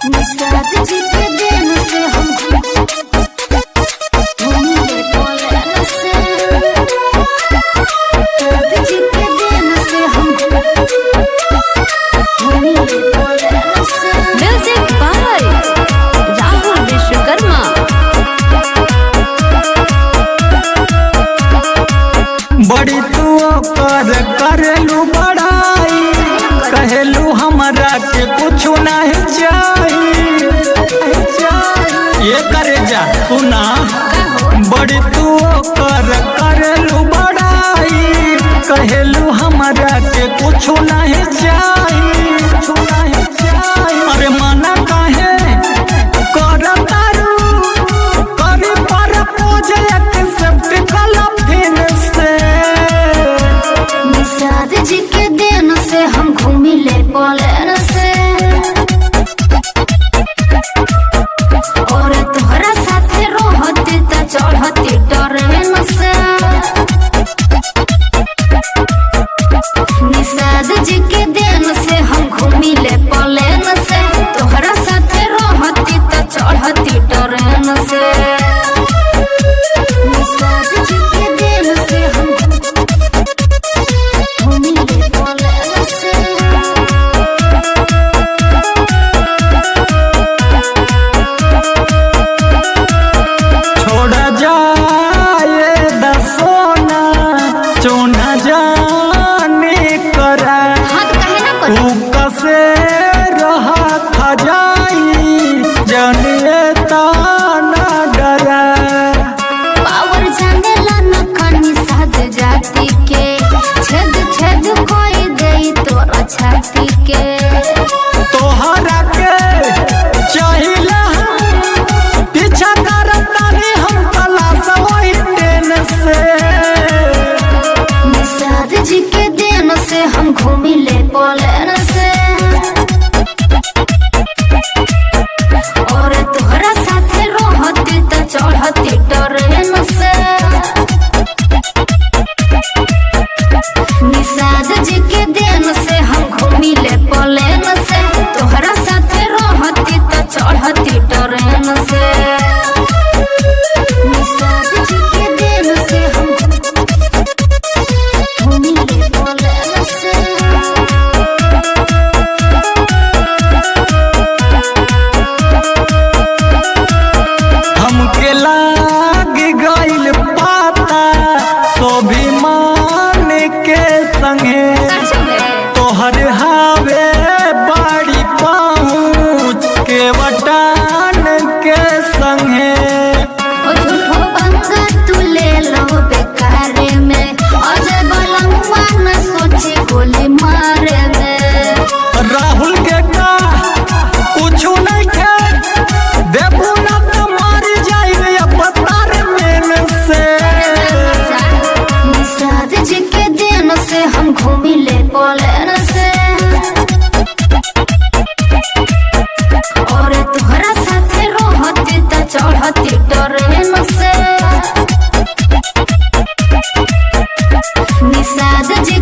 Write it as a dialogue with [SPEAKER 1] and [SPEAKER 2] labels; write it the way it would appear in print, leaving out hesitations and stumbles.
[SPEAKER 1] निषाद जी के देन से हम घूमेंगे टोले से। निषाद जी के देन से हम घूमेंगे टोले से।
[SPEAKER 2] Music by Rahul Vishwakarma.
[SPEAKER 3] बड़ी तू करेलू बड़ाई, कहेलू हमरा के कुछ नहीं चाहिए। ये करे जा सुना, बड़ी तू करेलू बड़ाई, कहेलू हमरा के कुछ नहीं चाहिए। अरे मना काहे कर तारू, करी पर पूजे एक्सेप्ट कला फिर से।
[SPEAKER 1] निषाद जी के देन से हम घूमिले प्लेन से, और तोहरा साथे रहती त चढ़ती ट्रेन से। निषाद जी के देन से हम घूमिले प्लेन से, तोहरा साथे रहती त चढ़ती ट्रेन से। निषाद जी के देन से हम घूमिले प्लेन से।
[SPEAKER 3] छोड़ा जाए दसोना चोना जाने करा,
[SPEAKER 1] हाथ काहे ना करी?
[SPEAKER 3] तू कसे रहा खजाई जनिए ताना डरा।
[SPEAKER 1] पावर जानेला न कनी साध जाति के, छेद छेद कोई देई तोरा छाती के।
[SPEAKER 3] तोहरा के चाहिला हम, पीछा करतानी हम तलाश वही टेन से।
[SPEAKER 1] निषाद जी के देन से हम घूमिले प्लेन से, और तोहरा साथे रहती त चढ़ती ट्रेन से। निषाद जी के देन से हम घूमिले प्लेन से, तोहरा साथे रहती त चढ़ती ट्रेन से। निषाद जी के देन से हम घूमिले प्लेन से।
[SPEAKER 3] हमके लाग गइल पाता स्वाभिमान के संगे, तोहर हावे बाड़ी पहुँच के वटान के संगे।
[SPEAKER 1] ओ झूठो पंगा तू ले लो बेकारे में, अजय बलमुआ न सोची गोली मारे में।
[SPEAKER 3] राहुल के का कुछ नहीं खे, देबू ना तो मार जाइए पतार में से।
[SPEAKER 1] निषाद जी के देन से हम घूमिले प्लेन से, और तोहरा साथे रहती त चढ़ती ट्रेन से। निषाद जी